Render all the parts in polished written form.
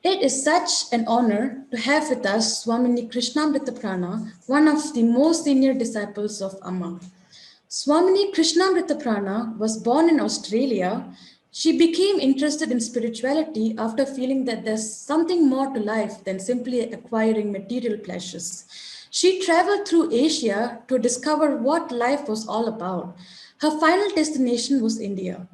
It is such an honor to have with us Swamini Krishnamrita Prana, one of the most senior disciples of Amma. Swamini Krishnamrita Prana was born in Australia. She became interested in spirituality after feeling that there's something more to life than simply acquiring material pleasures. She traveled through Asia to discover what life was all about. Her final destination was India.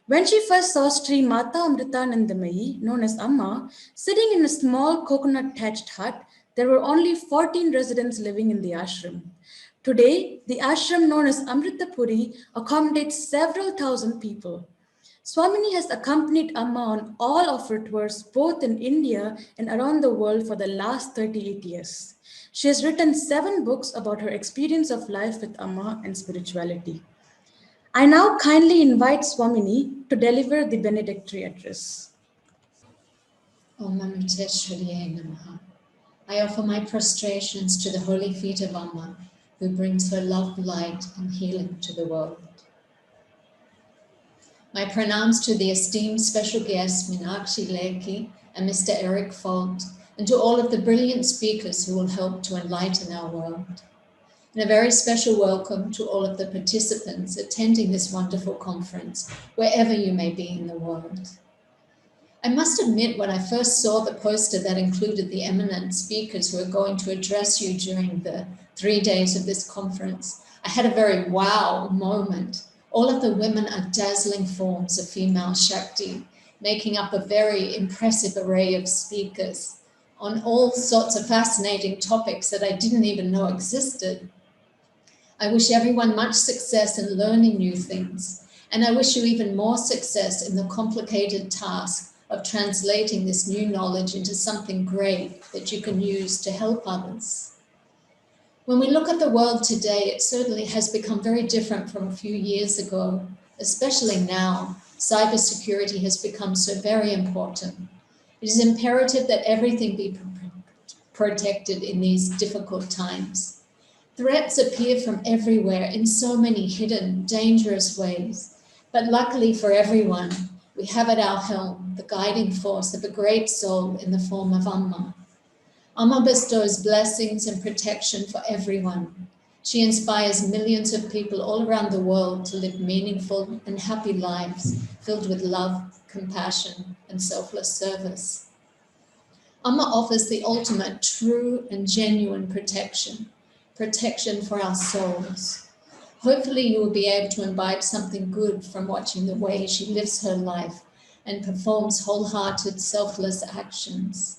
When she first saw Sri Mata Amritanandamayi, known as Amma, sitting in a small coconut thatched hut, there were only 14 residents living in the ashram. Today, the ashram known as Amritapuri accommodates several thousand people. Swamini has accompanied Amma on all of her tours, both in India and around the world, for the last 38 years. She has written 7 books about her experience of life with Amma and spirituality. I now kindly invite Swamini to deliver the benedictory address. Om Amriteshwaryaye Namaha. I offer my prostrations to the holy feet of Amma, who brings her love, light, and healing to the world. My pranams to the esteemed special guests Meenakshi Lekhi and Mr. Eric Folt, and to all of the brilliant speakers who will help to enlighten our world. And a very special welcome to all of the participants attending this wonderful conference, wherever you may be in the world. I must admit, when I first saw the poster that included the eminent speakers who are going to address you during the 3 days of this conference, I had a very wow moment. All of the women are dazzling forms of female Shakti, making up a very impressive array of speakers on all sorts of fascinating topics that I didn't even know existed. I wish everyone much success in learning new things, and I wish you even more success in the complicated task of translating this new knowledge into something great that you can use to help others. When we look at the world today, it certainly has become very different from a few years ago, especially now. Cybersecurity has become so very important. It is imperative that everything be protected in these difficult times. Threats appear from everywhere in so many hidden, dangerous ways. But luckily for everyone, we have at our helm the guiding force of a great soul in the form of Amma. Amma bestows blessings and protection for everyone. She inspires millions of people all around the world to live meaningful and happy lives filled with love, compassion, and selfless service. Amma offers the ultimate true and genuine protection for our souls. Hopefully you will be able to imbibe something good from watching the way she lives her life and performs wholehearted, selfless actions.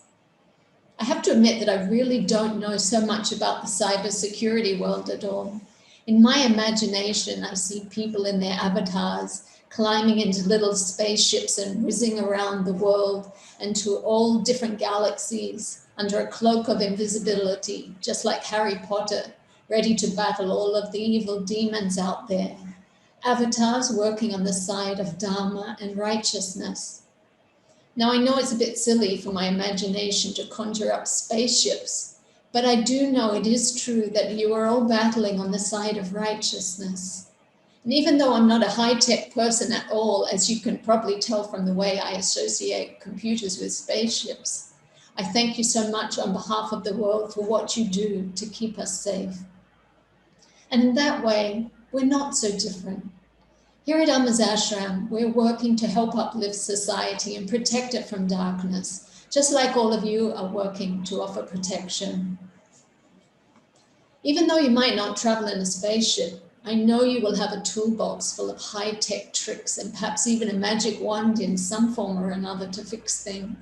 I have to admit that I really don't know so much about the cybersecurity world at all. In my imagination, I see people in their avatars climbing into little spaceships and whizzing around the world and to all different galaxies under a cloak of invisibility, just like Harry Potter, ready to battle all of the evil demons out there. Avatars working on the side of Dharma and righteousness. Now, I know it's a bit silly for my imagination to conjure up spaceships, but I do know it is true that you are all battling on the side of righteousness. And even though I'm not a high-tech person at all, as you can probably tell from the way I associate computers with spaceships, I thank you so much on behalf of the world for what you do to keep us safe. And in that way, we're not so different. Here at Amma's ashram, we're working to help uplift society and protect it from darkness, just like all of you are working to offer protection. Even though you might not travel in a spaceship, I know you will have a toolbox full of high-tech tricks and perhaps even a magic wand in some form or another to fix things.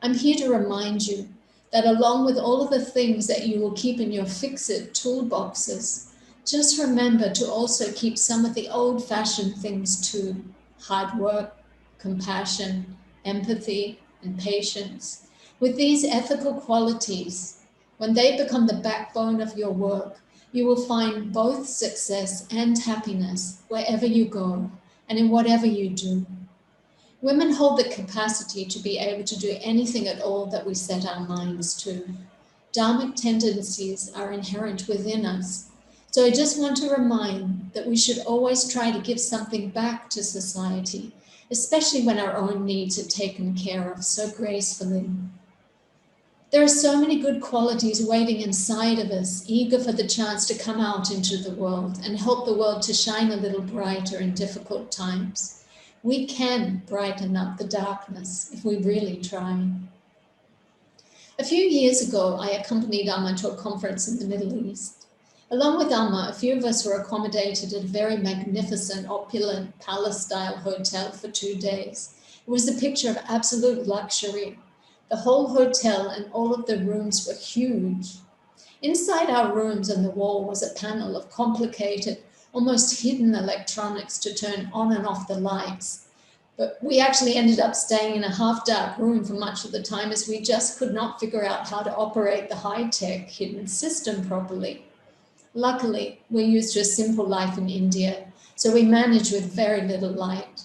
I'm here to remind you that along with all of the things that you will keep in your fix-it toolboxes, just remember to also keep some of the old-fashioned things too: hard work, compassion, empathy, and patience. With these ethical qualities, when they become the backbone of your work, you will find both success and happiness wherever you go and in whatever you do. Women hold the capacity to be able to do anything at all that we set our minds to. Dharmic tendencies are inherent within us. So I just want to remind that we should always try to give something back to society especially when our own needs are taken care of so gracefully. There are so many good qualities waiting inside of us, eager for the chance to come out into the world and help the world to shine a little brighter in difficult times. We can brighten up the darkness if we really try. A few years ago, I accompanied Amma to a conference in the Middle East. Along with Amma, a few of us were accommodated at a very magnificent, opulent, palace-style hotel for 2 days. It was the picture of absolute luxury. The whole hotel and all of the rooms were huge. Inside our rooms on the wall was a panel of complicated, almost hidden electronics to turn on and off the lights. But we actually ended up staying in a half-dark room for much of the time as we just could not figure out how to operate the high-tech hidden system properly. Luckily, we're used to a simple life in India, so we managed with very little light.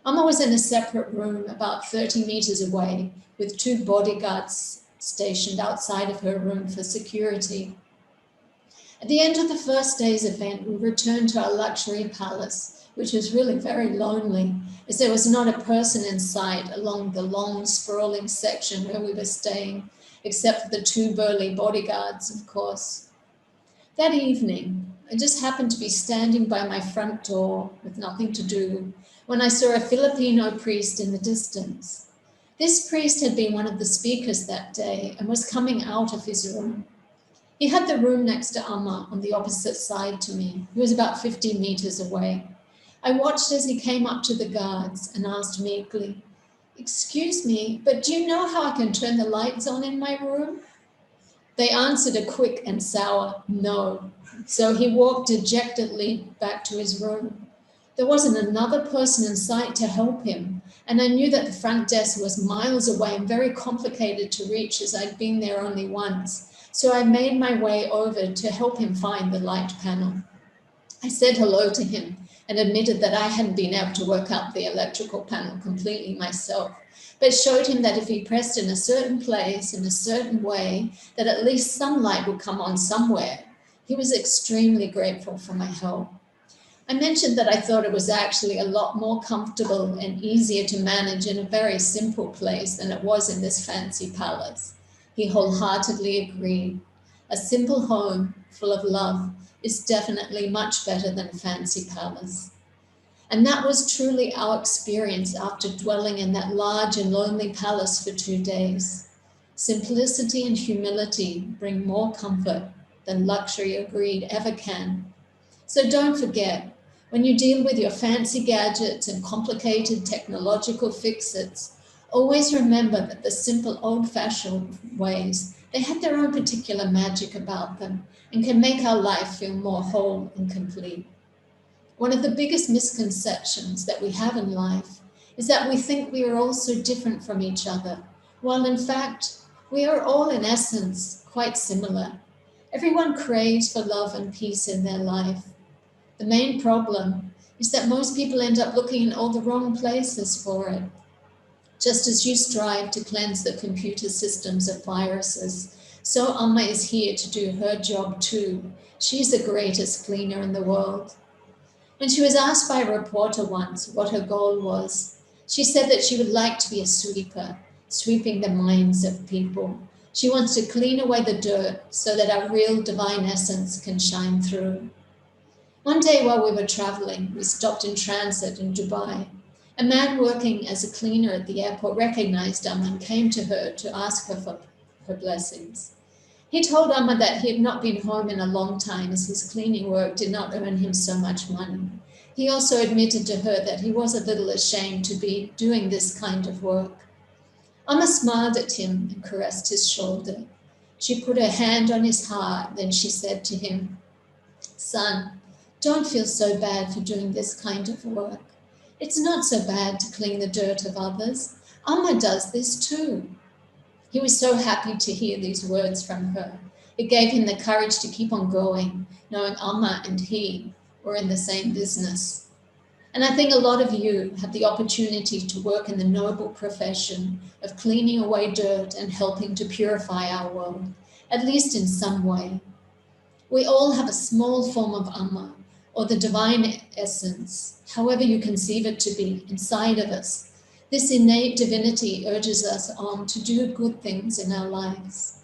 Amma was in a separate room about 30 meters away with 2 bodyguards stationed outside of her room for security. At the end of the first day's event, we returned to our luxury palace, which was really very lonely, as there was not a person in sight along the long, sprawling section where we were staying, except for the 2 burly bodyguards, of course. That evening, I just happened to be standing by my front door with nothing to do when I saw a Filipino priest in the distance. This priest had been one of the speakers that day and was coming out of his room. He had the room next to Amma on the opposite side to me. He was about 50 meters away. I watched as he came up to the guards and asked meekly, "Excuse me, but do you know how I can turn the lights on in my room?" They answered a quick and sour no. So he walked dejectedly back to his room. There wasn't another person in sight to help him, and I knew that the front desk was miles away and very complicated to reach as I'd been there only once. So I made my way over to help him find the light panel. I said hello to him and admitted that I hadn't been able to work out the electrical panel completely myself, but showed him that if he pressed in a certain place in a certain way, that at least some light would come on somewhere. He was extremely grateful for my help. I mentioned that I thought it was actually a lot more comfortable and easier to manage in a very simple place than it was in this fancy palace. He wholeheartedly agreed. A simple home full of love is definitely much better than a fancy palace. And that was truly our experience after dwelling in that large and lonely palace for 2 days. Simplicity and humility bring more comfort than luxury or greed ever can. So don't forget, when you deal with your fancy gadgets and complicated technological fix-its, always remember that the simple old-fashioned ways, they have their own particular magic about them and can make our life feel more whole and complete. One of the biggest misconceptions that we have in life is that we think we are all so different from each other, while in fact, we are all in essence quite similar. Everyone craves for love and peace in their life. The main problem is that most people end up looking in all the wrong places for it. Just as you strive to cleanse the computer systems of viruses, so Amma is here to do her job too. She's the greatest cleaner in the world. When she was asked by a reporter once what her goal was, she said that she would like to be a sweeper, sweeping the minds of people. She wants to clean away the dirt so that our real divine essence can shine through. One day while we were traveling, we stopped in transit in Dubai. A man working as a cleaner at the airport recognized Amma and came to her to ask her for her blessings. He told Amma that he had not been home in a long time as his cleaning work did not earn him so much money. He also admitted to her that he was a little ashamed to be doing this kind of work. Amma smiled at him and caressed his shoulder. She put her hand on his heart, then she said to him, "Son, don't feel so bad for doing this kind of work. It's not so bad to clean the dirt of others. Amma does this too." He was so happy to hear these words from her. It gave him the courage to keep on going, knowing Amma and he were in the same business. And I think a lot of you have the opportunity to work in the noble profession of cleaning away dirt and helping to purify our world, at least in some way. We all have a small form of Amma, or the divine essence, however you conceive it to be, inside of us. This innate divinity urges us on to do good things in our lives.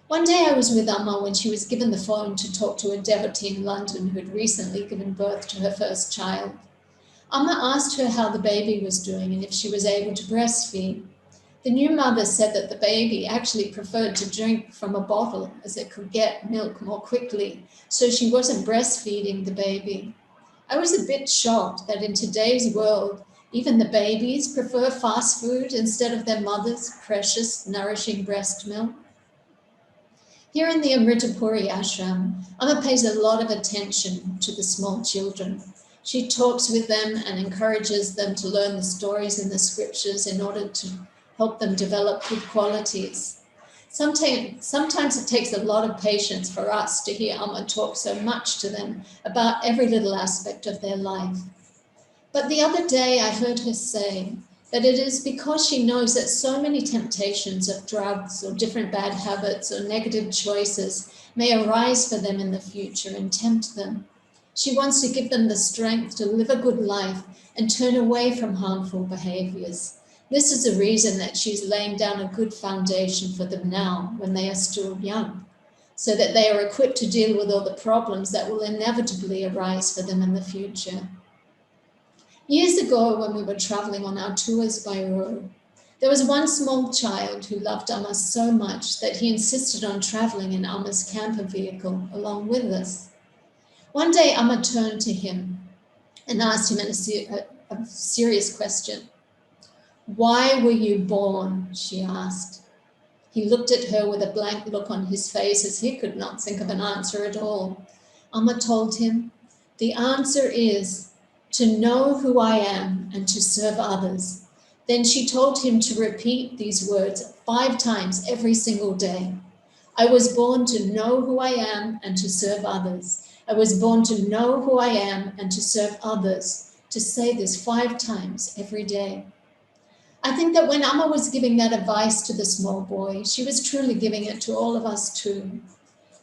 One day I was with Amma when she was given the phone to talk to a devotee in London who had recently given birth to her first child. Amma asked her how the baby was doing and if she was able to breastfeed. The new mother said that the baby actually preferred to drink from a bottle as it could get milk more quickly, so she wasn't breastfeeding the baby. I was a bit shocked that in today's world, even the babies prefer fast food instead of their mother's precious, nourishing breast milk. Here in the Amritapuri ashram, Amma pays a lot of attention to the small children. She talks with them and encourages them to learn the stories in the scriptures in order to help them develop good qualities. Sometimes it takes a lot of patience for us to hear Amma talk so much to them about every little aspect of their life. But the other day I heard her say that it is because she knows that so many temptations of drugs or different bad habits or negative choices may arise for them in the future and tempt them. She wants to give them the strength to live a good life and turn away from harmful behaviors. This is the reason that she's laying down a good foundation for them now when they are still young, so that they are equipped to deal with all the problems that will inevitably arise for them in the future. Years ago, when we were traveling on our tours by road, there was one small child who loved Amma so much that he insisted on traveling in Amma's camper vehicle along with us. One day, Amma turned to him and asked him a serious question. "Why were you born?" she asked. He looked at her with a blank look on his face as he could not think of an answer at all. Amma told him, "The answer is to know who I am and to serve others." Then she told him to repeat these words 5 times every single day. I was born to know who I am and to serve others. I was born to know who I am and to serve others. To say this 5 times every day. I think that when Amma was giving that advice to the small boy, she was truly giving it to all of us too.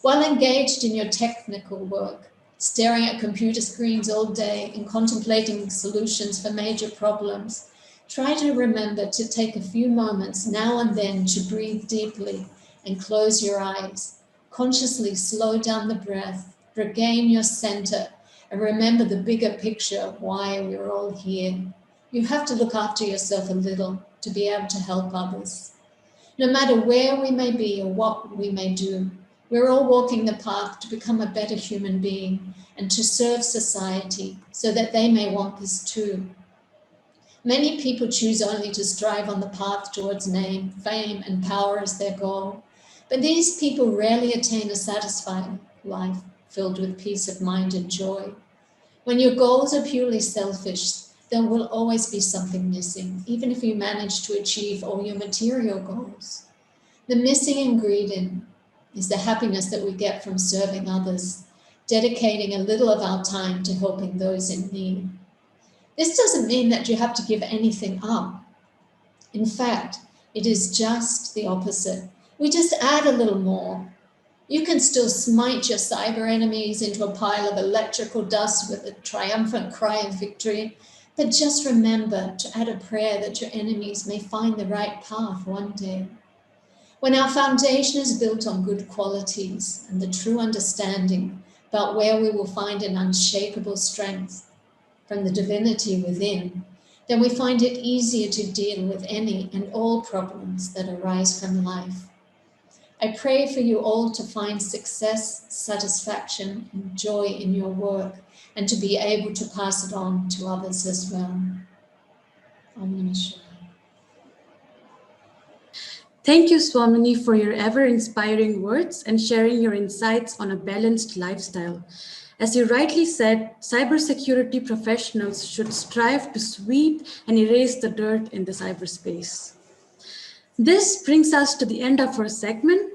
While engaged in your technical work, staring at computer screens all day and contemplating solutions for major problems, try to remember to take a few moments now and then to breathe deeply and close your eyes. Consciously slow down the breath, regain your center, and remember the bigger picture of why we're all here. You have to look after yourself a little to be able to help others. No matter where we may be or what we may do, we're all walking the path to become a better human being and to serve society so that they may want this too. Many people choose only to strive on the path towards name, fame, and power as their goal. But these people rarely attain a satisfying life filled with peace of mind and joy. When your goals are purely selfish, there will always be something missing, even if you manage to achieve all your material goals. The missing ingredient is the happiness that we get from serving others, dedicating a little of our time to helping those in need. This doesn't mean that you have to give anything up. In fact, it is just the opposite. We just add a little more. You can still smite your cyber enemies into a pile of electrical dust with a triumphant cry of victory, but just remember to add a prayer that your enemies may find the right path one day. When our foundation is built on good qualities and the true understanding about where we will find an unshakable strength from the divinity within, then we find it easier to deal with any and all problems that arise from life. I pray for you all to find success, satisfaction, and joy in your work, and to be able to pass it on to others as well. Om Namah Shivaya. Thank you, Swamini, for your ever-inspiring words and sharing your insights on a balanced lifestyle. As you rightly said, cybersecurity professionals should strive to sweep and erase the dirt in the cyberspace. This brings us to the end of our segment.